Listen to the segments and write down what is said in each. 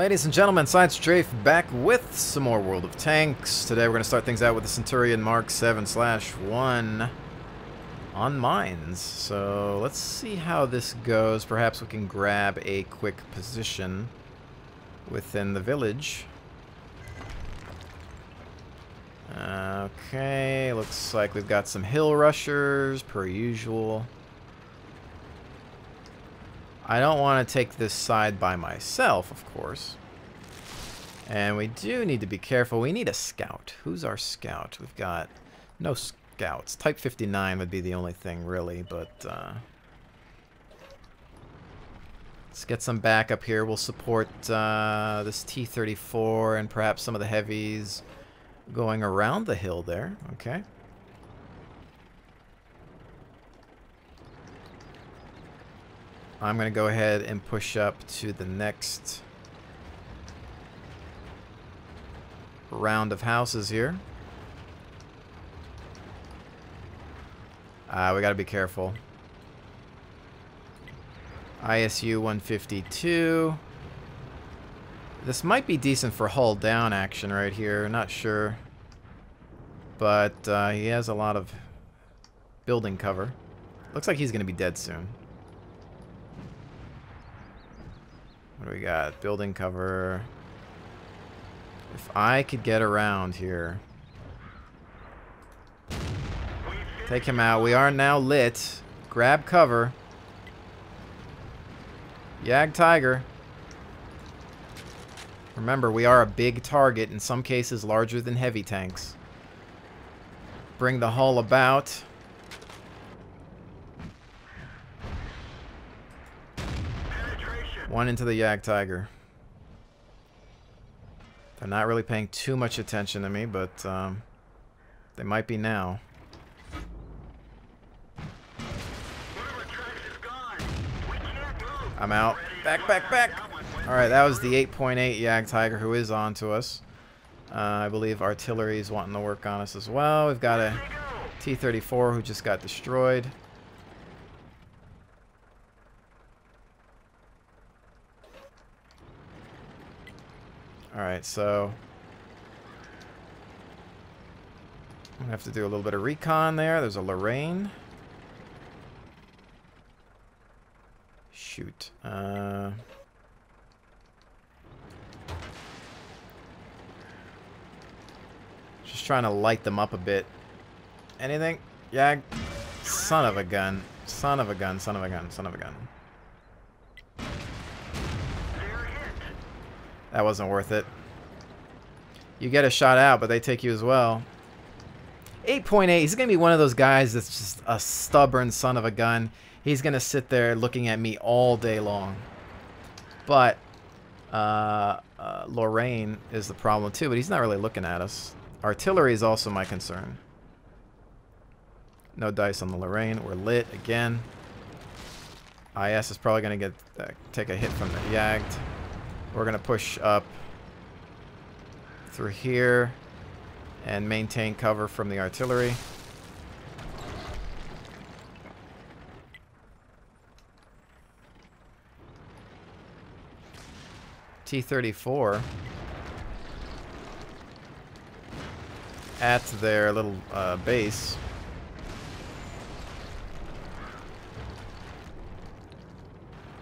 Ladies and gentlemen, SideStrafe back with some more World of Tanks. Today we're going to start things out with the Centurion Mark 7/1 on mines. So let's see how this goes. Perhaps we can grab a quick position within the village. Okay, looks like we've got some hill rushers per usual. I don't want to take this side by myself, of course. And we do need to be careful. We need a scout. Who's our scout? We've got no scouts. Type 59 would be the only thing, really, but let's get some backup here. We'll support this T-34 and perhaps some of the heavies going around the hill there. Okay. I'm going to go ahead and push up to the next round of houses here. We got to be careful. ISU 152. This might be decent for hull down action right here. Not sure. But he has a lot of building cover. Looks like he's going to be dead soon. What do we got? Building cover. If I could get around here. Take him out. We are now lit. Grab cover. Yag Tiger. Remember, we are a big target, in some cases larger than heavy tanks. Bring the hull about. One into the Yag Tiger. They're not really paying too much attention to me, but they might be now. I'm out. Back, back, back. Alright, that was the 8.8 Yag Tiger who is on to us. I believe artillery is wanting to work on us as well. We've got a T-34 who just got destroyed. Alright, so I'm gonna have to do a little bit of recon there. There's a Lorraine. Shoot. Just trying to light them up a bit. Anything? Yeah. Son of a gun. Son of a gun. Son of a gun. Son of a gun. That wasn't worth it. You get a shot out, but they take you as well. 8.8. He's going to be one of those guys that's just a stubborn son of a gun. He's going to sit there looking at me all day long. But Lorraine is the problem too, but he's not really looking at us. Artillery is also my concern. No dice on the Lorraine. We're lit again. IS is probably going to take a hit from the Yagged. We're going to push up through here and maintain cover from the artillery. T-34 at their little base.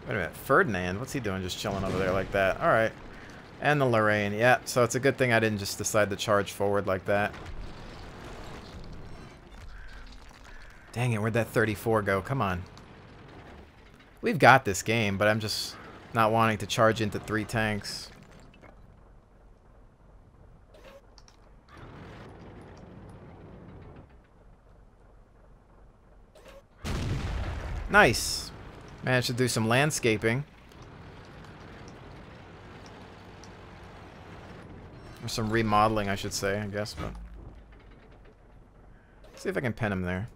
Wait a minute, Ferdinand, what's he doing just chilling over there like that? Alright. And the Lorraine, yeah, so it's a good thing I didn't just decide to charge forward like that. Dang it, where'd that 34 go? Come on. We've got this game, but I'm just not wanting to charge into 3 tanks. Nice. Managed to do some landscaping. Or some remodeling, I should say, I guess, but let's see if I can pin him there.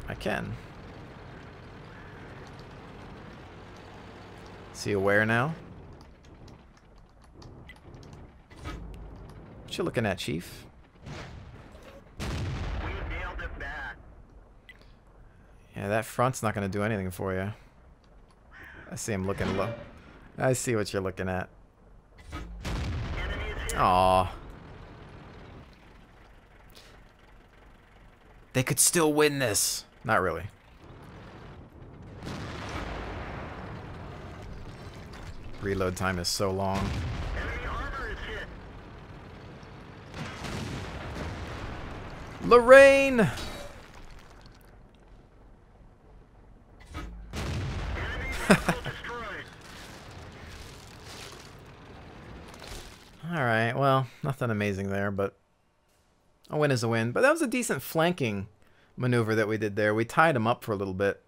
I can. Is he aware now? What you looking at, Chief? Yeah, that front's not going to do anything for you. I see him looking low. I see what you're looking at. Aw. They could still win this. Not really. Reload time is so long. Lorraine! Alright, well, nothing amazing there, but a win is a win. But that was a decent flanking maneuver that we did there. We tied them up for a little bit.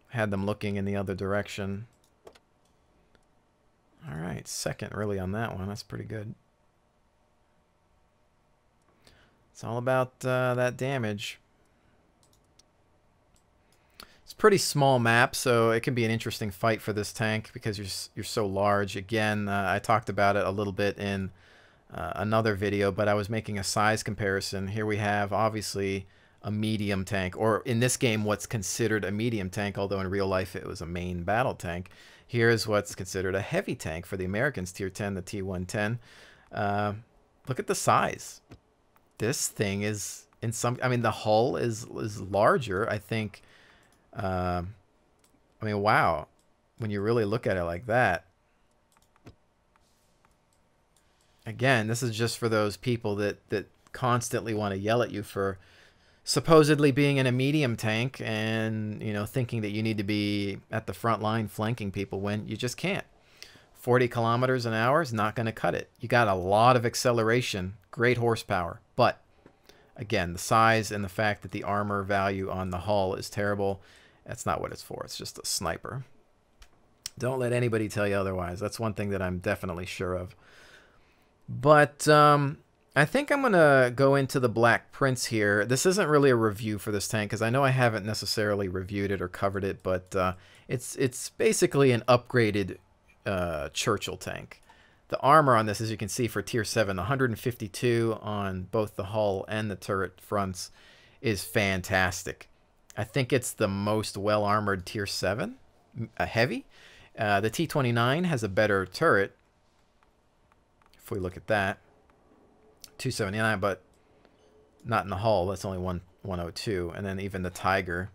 Had them looking in the other direction. Alright, second really on that one. That's pretty good. It's all about that damage. It's a pretty small map, so it can be an interesting fight for this tank because you're so large. Again, I talked about it a little bit in another video, but I was making a size comparison. Here we have, obviously, a medium tank, or in this game, what's considered a medium tank, although in real life it was a main battle tank. Here's what's considered a heavy tank for the Americans, Tier 10, the T110. Look at the size. This thing is, in some, I mean, the hull is larger, I think. I mean, wow. When you really look at it like that. Again, this is just for those people that constantly want to yell at you for supposedly being in a medium tank and, you know, thinking that you need to be at the front line flanking people when you just can't. 40 kilometers an hour is not going to cut it. You got a lot of acceleration, great horsepower, but again, the size and the fact that the armor value on the hull is terrible, that's not what it's for. It's just a sniper. Don't let anybody tell you otherwise. That's one thing that I'm definitely sure of. But I think I'm going to go into the Black Prince here. This isn't really a review for this tank because I know I haven't necessarily reviewed it or covered it, but it's basically an upgraded Churchill tank. The armor on this, as you can see, for Tier 7, 152 on both the hull and the turret fronts is fantastic. I think it's the most well-armored Tier 7 heavy. The T29 has a better turret. If we look at that, 279, but not in the hull. That's only 102. And then even the Tiger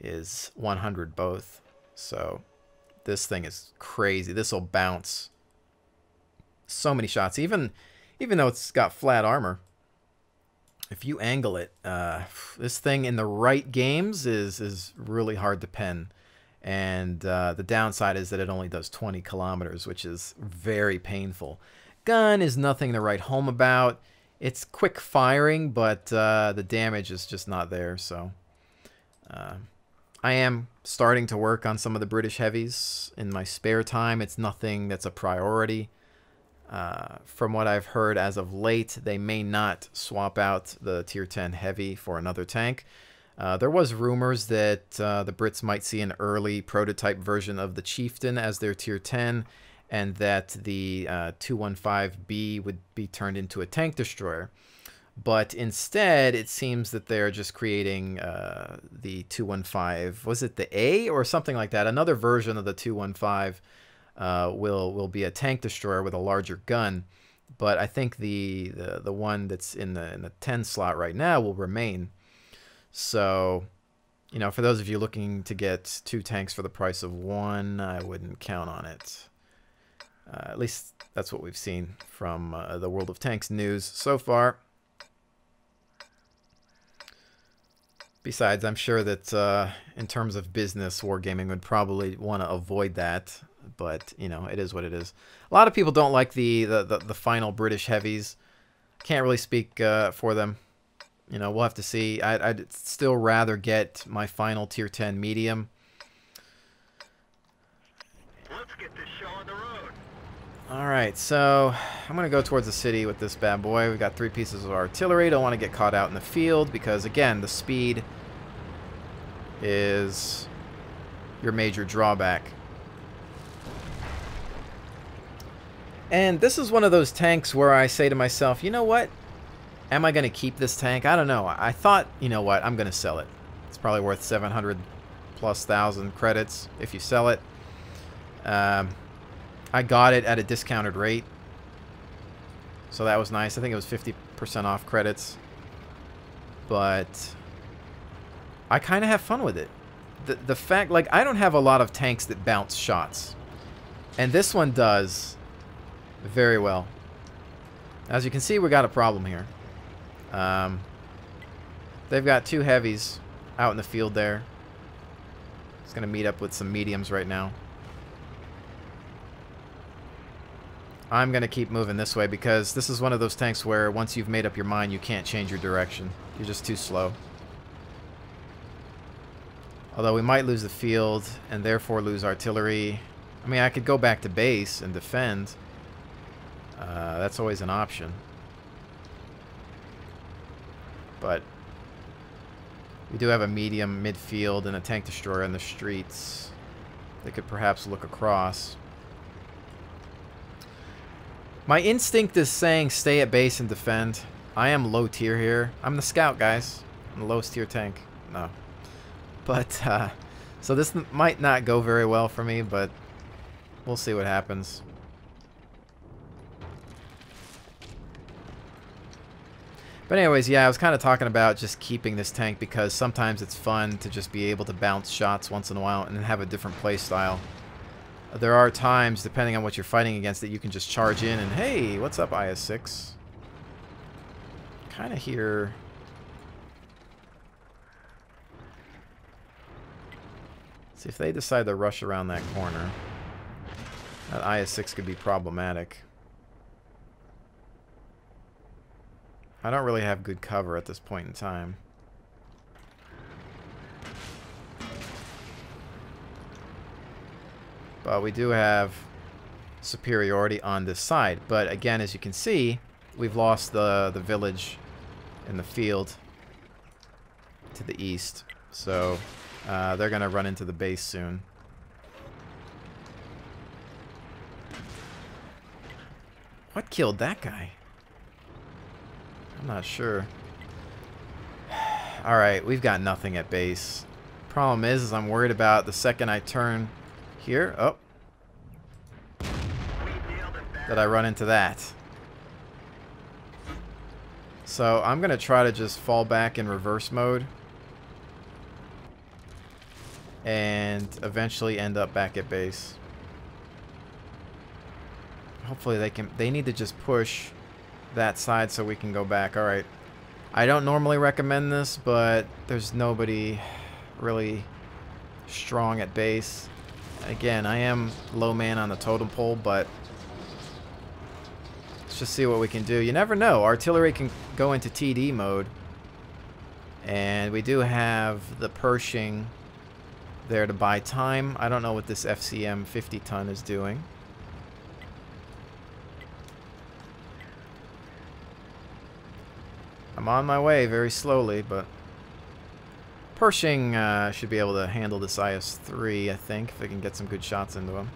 is 100 both. So this thing is crazy. This will bounce so many shots, even though it's got flat armor. If you angle it, this thing in the right games is really hard to pen. And the downside is that it only does 20 kilometers, which is very painful. Gun is nothing to write home about. It's quick firing, but the damage is just not there. So I am starting to work on some of the British heavies in my spare time. It's nothing that's a priority. From what I've heard as of late, they may not swap out the Tier 10 heavy for another tank. There was rumors that the Brits might see an early prototype version of the Chieftain as their Tier 10, and that the 215B would be turned into a tank destroyer. But instead, it seems that they're just creating the 215, was it the A or something like that? Another version of the 215 will be a tank destroyer with a larger gun. But I think the one that's in the 10 slot right now will remain. So, you know, for those of you looking to get 2 tanks for the price of 1, I wouldn't count on it. At least that's what we've seen from the World of Tanks news so far. Besides, I'm sure that in terms of business, Wargaming would probably want to avoid that. But, you know, it is what it is. A lot of people don't like the final British heavies. Can't really speak for them. You know, we'll have to see. I'd still rather get my final Tier 10 medium. Let's get this show on the road. Alright, so I'm going to go towards the city with this bad boy. We've got 3 pieces of artillery. Don't want to get caught out in the field because, again, the speed is your major drawback. And this is one of those tanks where I say to myself, you know what? Am I going to keep this tank? I don't know. I thought, you know what? I'm going to sell it. It's probably worth 700+ thousand credits if you sell it. I got it at a discounted rate, so that was nice. I think it was 50% off credits, but I kind of have fun with it. The fact, like, I don't have a lot of tanks that bounce shots, and this one does very well. As you can see, we got a problem here. They've got 2 heavies out in the field there. It's going to meet up with some mediums right now. I'm going to keep moving this way because this is one of those tanks where once you've made up your mind, you can't change your direction. You're just too slow. Although we might lose the field and therefore lose artillery. I mean, I could go back to base and defend. That's always an option. But we do have a medium midfield and a tank destroyer in the streets. They could perhaps look across. My instinct is saying stay at base and defend. I am low tier here. I'm the scout, guys. I'm the lowest tier tank. No. But, so this might not go very well for me, but we'll see what happens. But anyways, yeah, I was kind of talking about just keeping this tank because sometimes it's fun to just be able to bounce shots once in a while and then have a different play style. There are times, depending on what you're fighting against, that you can just charge in and, hey, what's up, IS-6? Kind of here. See if they decide to rush around that corner. That IS-6 could be problematic. I don't really have good cover at this point in time. But we do have superiority on this side. But again, as you can see, we've lost the village in the field to the east. So they're going to run into the base soon. What killed that guy? I'm not sure. Alright, we've got nothing at base. Problem is I'm worried about the second I turn here. Oh. That I run into that. So I'm going to try to just fall back in reverse mode. And eventually end up back at base. Hopefully they need to just push that side so we can go back. Alright. I don't normally recommend this, but there's nobody really strong at base. Again, I am low man on the totem pole, but let's just see what we can do. You never know. Artillery can go into TD mode. And we do have the Pershing there to buy time. I don't know what this FCM 50 ton is doing. I'm on my way very slowly, but Pershing should be able to handle this IS-3, I think, if I can get some good shots into him.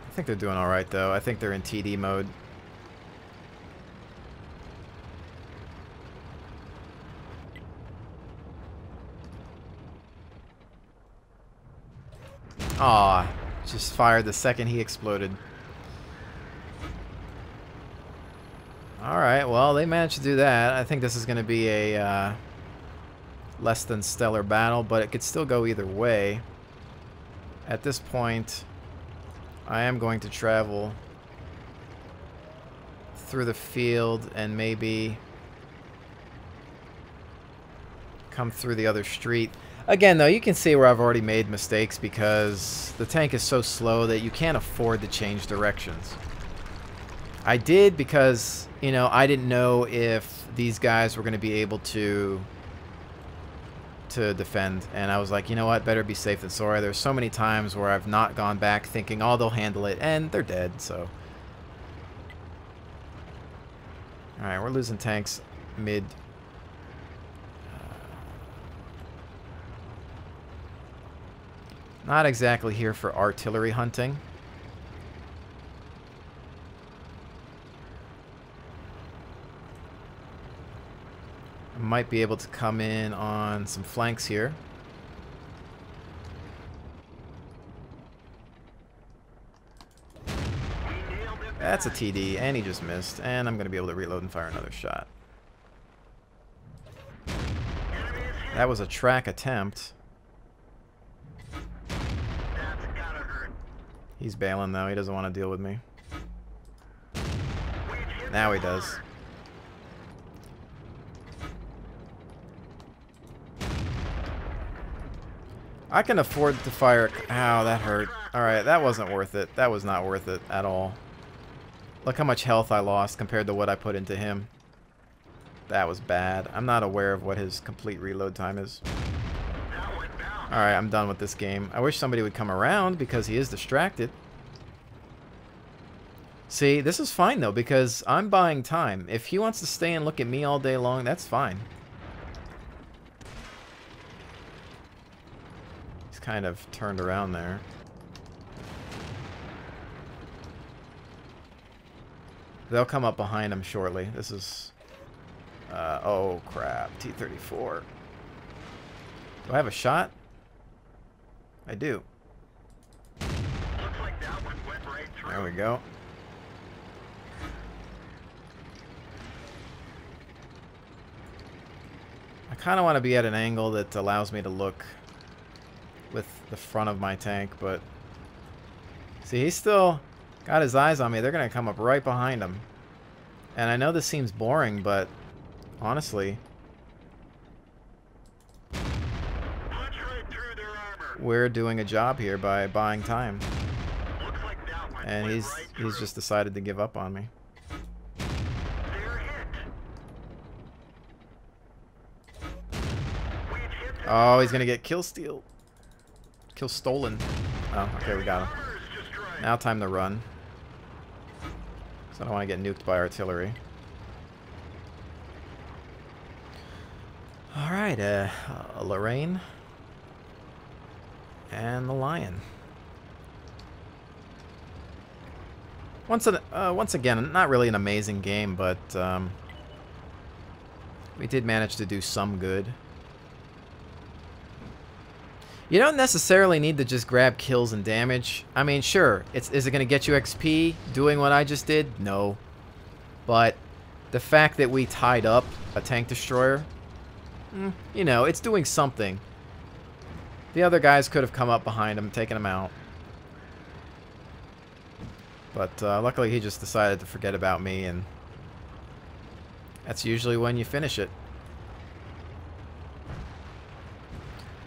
I think they're doing alright, though. I think they're in TD mode. Aw, just fired the second he exploded. Alright, well, they managed to do that. I think this is going to be a less than stellar battle, but it could still go either way. At this point, I am going to travel through the field and maybe come through the other street. Again, though, you can see where I've already made mistakes because the tank is so slow that you can't afford to change directions. I did because, you know, I didn't know if these guys were going to be able to defend. And I was like, you know what, better be safe than sorry. There's so many times where I've not gone back thinking, oh, they'll handle it, and they're dead, so. Alright, we're losing tanks mid. Not exactly here for artillery hunting. I might be able to come in on some flanks here. That's a TD, and he just missed. And I'm going to be able to reload and fire another shot. That was a track attempt. He's bailing, though. He doesn't want to deal with me. Now he does. I can afford to fire... Ow, that hurt. Alright, that wasn't worth it. That was not worth it at all. Look how much health I lost compared to what I put into him. That was bad. I'm not aware of what his complete reload time is. Alright, I'm done with this game. I wish somebody would come around because he is distracted. See, this is fine though because I'm buying time. If he wants to stay and look at me all day long, that's fine. He's kind of turned around there. They'll come up behind him shortly. This is... oh, crap. T-34. Do I have a shot? I do. There we go. I kind of want to be at an angle that allows me to look with the front of my tank, but... See, he's still got his eyes on me. They're going to come up right behind him. And I know this seems boring, but honestly... We're doing a job here by buying time. And he's just decided to give up on me. Oh, he's gonna get kill steal. Kill stolen. Oh, okay, we got him. Now time to run. Because I don't want to get nuked by artillery. Alright, Lorraine. And the Lion. Once again, not really an amazing game, but we did manage to do some good. You don't necessarily need to just grab kills and damage. I mean, sure, is it going to get you XP doing what I just did? No. But the fact that we tied up a tank destroyer, you know, it's doing something. The other guys could have come up behind him, taken him out. But luckily he just decided to forget about me, and that's usually when you finish it.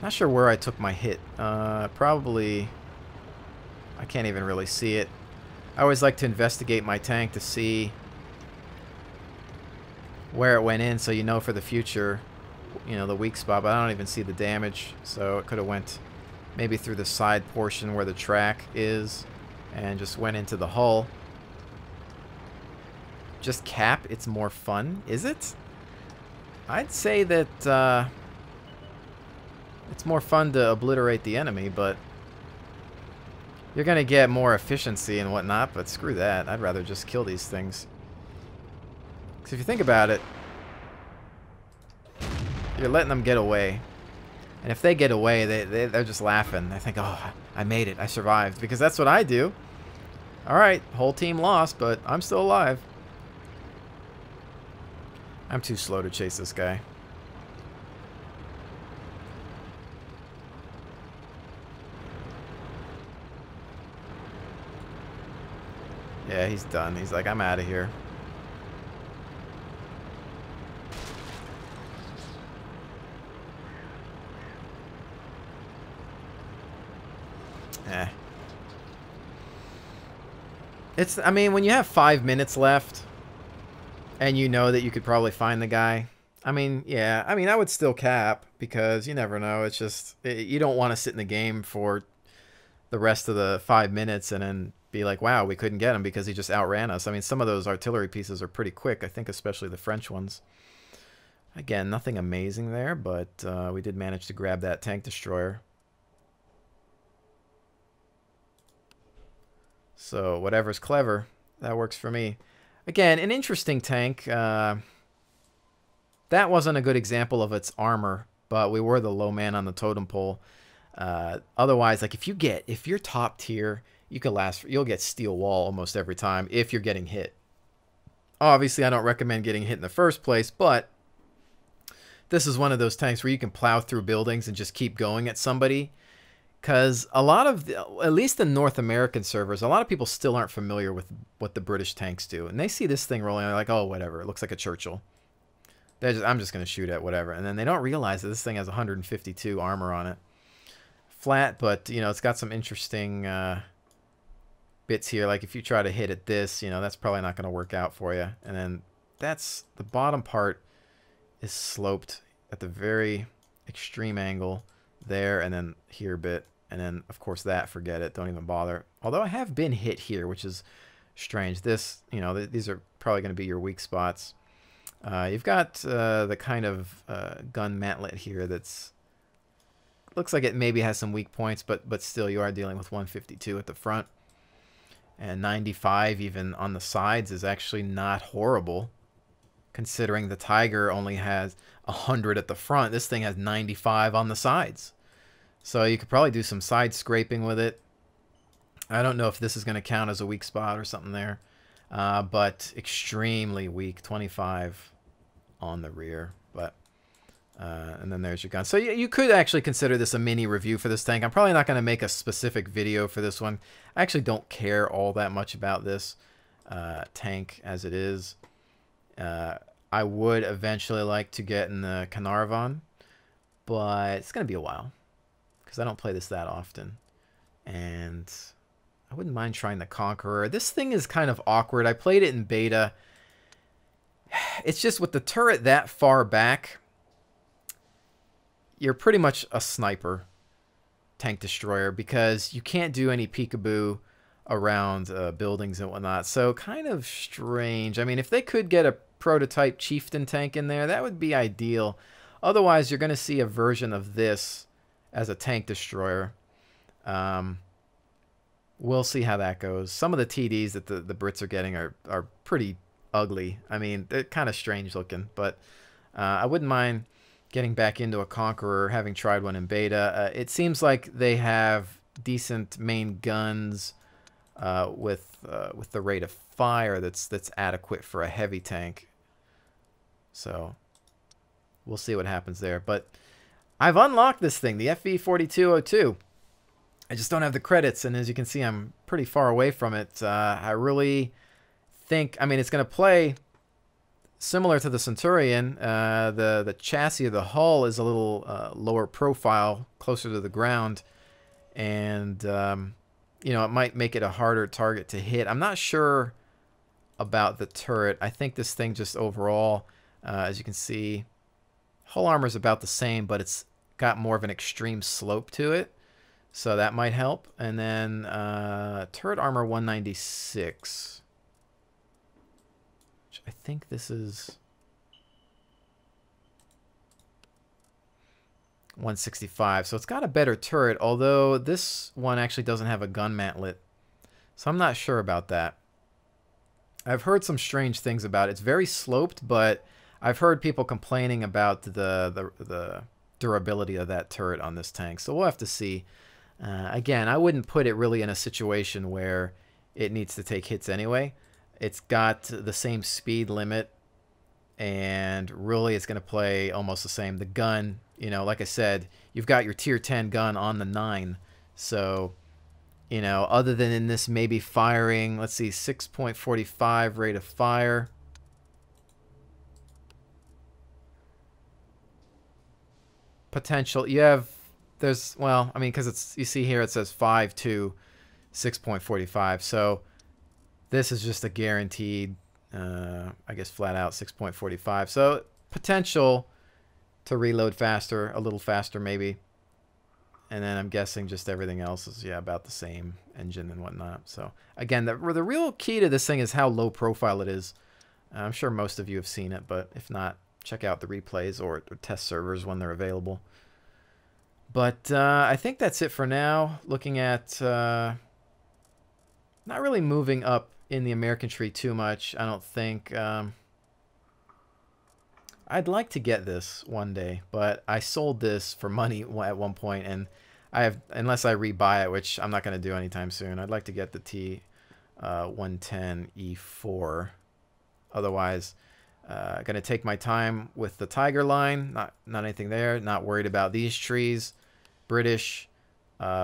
Not sure where I took my hit. Probably... I can't even really see it. I always like to investigate my tank to see where it went in, so you know for the future, you know, the weak spot, but I don't even see the damage. So it could have went maybe through the side portion where the track is and just went into the hull. Just cap, it's more fun, is it? I'd say that it's more fun to obliterate the enemy, but you're gonna get more efficiency and whatnot, but screw that. I'd rather just kill these things. Because if you think about it, you're letting them get away. And if they get away, they're just laughing. They think, oh, I made it. I survived. Because that's what I do. Alright, whole team lost, but I'm still alive. I'm too slow to chase this guy. Yeah, he's done. He's like, I'm out of here. I mean, when you have 5 minutes left and you know that you could probably find the guy, I mean, yeah, I mean, I would still cap because you never know. It's just, you don't want to sit in the game for the rest of the 5 minutes and then be like, wow, we couldn't get him because he just outran us. I mean, some of those artillery pieces are pretty quick. I think especially the French ones. Again, nothing amazing there, but we did manage to grab that tank destroyer. So whatever's clever, that works for me. Again, an interesting tank. that wasn't a good example of its armor, but we were the low man on the totem pole. Otherwise, like if you're top tier, you could you'll get steel wall almost every time if you're getting hit. Obviously, I don't recommend getting hit in the first place, but this is one of those tanks where you can plow through buildings and just keep going at somebody. Because a lot of, at least the North American servers, a lot of people still aren't familiar with what the British tanks do. And they see this thing rolling, and they're like, oh, whatever, it looks like a Churchill. I'm just going to shoot at whatever. And then they don't realize that this thing has 152 armor on it. Flat, but, you know, it's got some interesting bits here. Like if you try to hit at this, you know, that's probably not going to work out for you. And then that's, the bottom part is sloped at the very extreme angle there, and then here a bit, and then of course that, forget it, don't even bother. Although I have been hit here, which is strange. This, you know, these are probably going to be your weak spots. You've got the kind of gun mantlet here that's looks like it maybe has some weak points, but still you are dealing with 152 at the front, and 95 even on the sides is actually not horrible, considering the Tiger only has 100 at the front. This thing has 95 on the sides. So you could probably do some side scraping with it. I don't know if this is going to count as a weak spot or something there. But extremely weak, 25 on the rear. But and then there's your gun. So you could actually consider this a mini review for this tank. I'm probably not going to make a specific video for this one. I actually don't care all that much about this tank as it is. I would eventually like to get in the Carnarvon, but it's going to be a while because I don't play this that often. And I wouldn't mind trying the Conqueror. This thing is kind of awkward. I played it in beta. It's just with the turret that far back, you're pretty much a sniper tank destroyer because you can't do any peekaboo around buildings and whatnot. So kind of strange. I mean, if they could get a prototype chieftain tank in there, that would be ideal. Otherwise, you're going to see a version of this as a tank destroyer. We'll see how that goes. Some of the TDs that the Brits are getting are pretty ugly. I mean, they're kind of strange looking, but I wouldn't mind getting back into a Conqueror, having tried one in beta. It seems like they have decent main guns with the rate of fire that's adequate for a heavy tank. So we'll see what happens there. But I've unlocked this thing, the FV4202. I just don't have the credits, and as you can see, I'm pretty far away from it. I really think, I mean, it's going to play similar to the Centurion. The chassis of the hull is a little lower profile, closer to the ground, and you know, it might make it a harder target to hit. I'm not sure about the turret. I think this thing just overall, as you can see, hull armor is about the same, but it's got more of an extreme slope to it. So that might help. And then turret armor 196. Which I think this is 165. So it's got a better turret, although this one actually doesn't have a gun mantlet. So I'm not sure about that. I've heard some strange things about it. It's very sloped, but I've heard people complaining about the durability of that turret on this tank. So we'll have to see. Again, I wouldn't put it really in a situation where it needs to take hits anyway. It's got the same speed limit, and really it's going to play almost the same. The gun, you know, like I said, you've got your tier 10 gun on the 9. So, you know, other than in this maybe firing, let's see, 6.45 rate of fire. Potential, you have, there's, well, I mean, because it's, you see here it says 5 to 6.45. So this is just a guaranteed, I guess, flat out 6.45. So potential to reload faster, a little faster maybe. And then I'm guessing just everything else is, yeah, about the same engine and whatnot. So again, the real key to this thing is how low profile it is. I'm sure most of you have seen it, but if not, check out the replays or test servers when they're available. But I think that's it for now. Looking at not really moving up in the American tree too much, I don't think. I'd like to get this one day, but I sold this for money at one point, and I have, unless I rebuy it, which I'm not going to do anytime soon. I'd like to get the T110E4. Otherwise, going to take my time with the Tiger line. Not anything there. Not worried about these trees. British,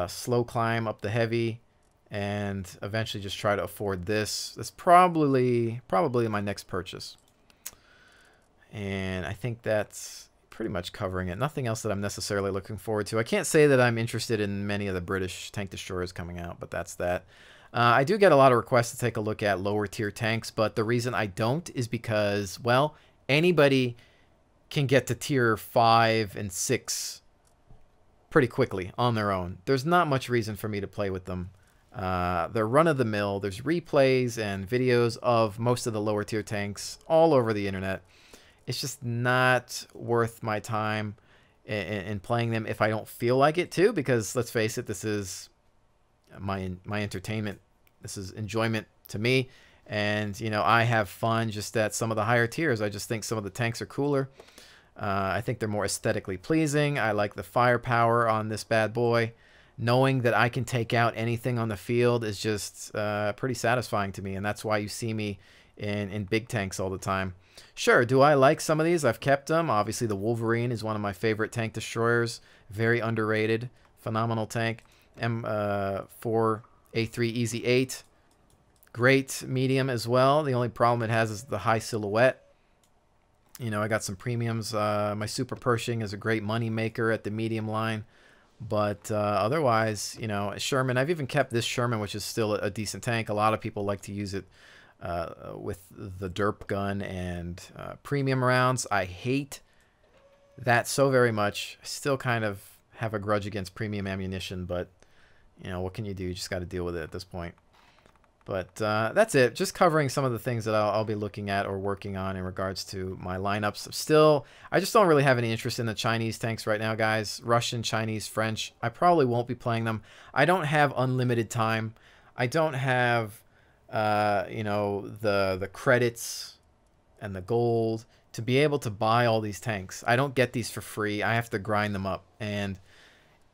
slow climb up the heavy, and eventually just try to afford this. That's probably my next purchase. And I think that's pretty much covering it. Nothing else that I'm necessarily looking forward to. I can't say that I'm interested in many of the British tank destroyers coming out, but that's that. I do get a lot of requests to take a look at lower tier tanks, but the reason I don't is because, well, anybody can get to tier 5 and 6 pretty quickly on their own. There's not much reason for me to play with them. They're run-of-the-mill. There's replays and videos of most of the lower tier tanks all over the internet. It's just not worth my time in playing them if I don't feel like it too, because let's face it, this is my entertainment. This is enjoyment to me, and you know, I have fun just at some of the higher tiers. I just think some of the tanks are cooler. I think they're more aesthetically pleasing. I like the firepower on this bad boy. Knowing that I can take out anything on the field is just pretty satisfying to me, and that's why you see me in big tanks all the time. Sure, do I like some of these? I've kept them. Obviously, the Wolverine is one of my favorite tank destroyers. Very underrated. Phenomenal tank. M4A3 Easy 8. Great medium as well. The only problem it has is the high silhouette. You know, I got some premiums. My Super Pershing is a great money maker at the medium line. But otherwise, you know, Sherman, I've even kept this Sherman, which is still a decent tank. A lot of people like to use it with the derp gun and premium rounds. I hate that so very much. I still kind of have a grudge against premium ammunition, but you know, what can you do? You just got to deal with it at this point. But that's it. Just covering some of the things that I'll be looking at or working on in regards to my lineups. Still, I just don't really have any interest in the Chinese tanks right now, guys. Russian, Chinese, French. I probably won't be playing them. I don't have unlimited time. I don't have you know, the credits and the gold to be able to buy all these tanks. I don't get these for free. I have to grind them up, and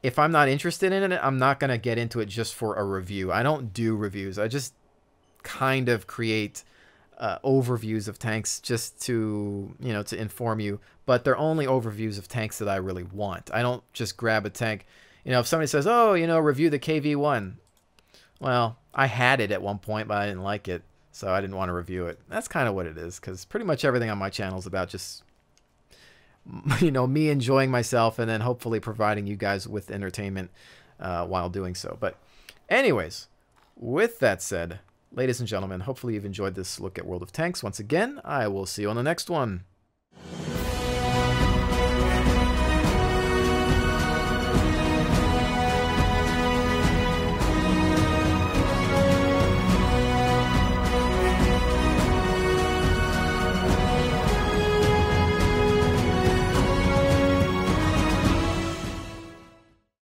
if I'm not interested in it, I'm not going to get into it just for a review. I don't do reviews. I just kind of create overviews of tanks just to, you know, to inform you, but they're only overviews of tanks that I really want. I don't just grab a tank. You know, if somebody says, oh, you know, review the KV-1. Well, I had it at one point, but I didn't like it, so I didn't want to review it. That's kind of what it is, because pretty much everything on my channel is about just, you know, me enjoying myself and then hopefully providing you guys with entertainment while doing so. But anyways, with that said, ladies and gentlemen, hopefully you've enjoyed this look at World of Tanks. Once again, I will see you on the next one.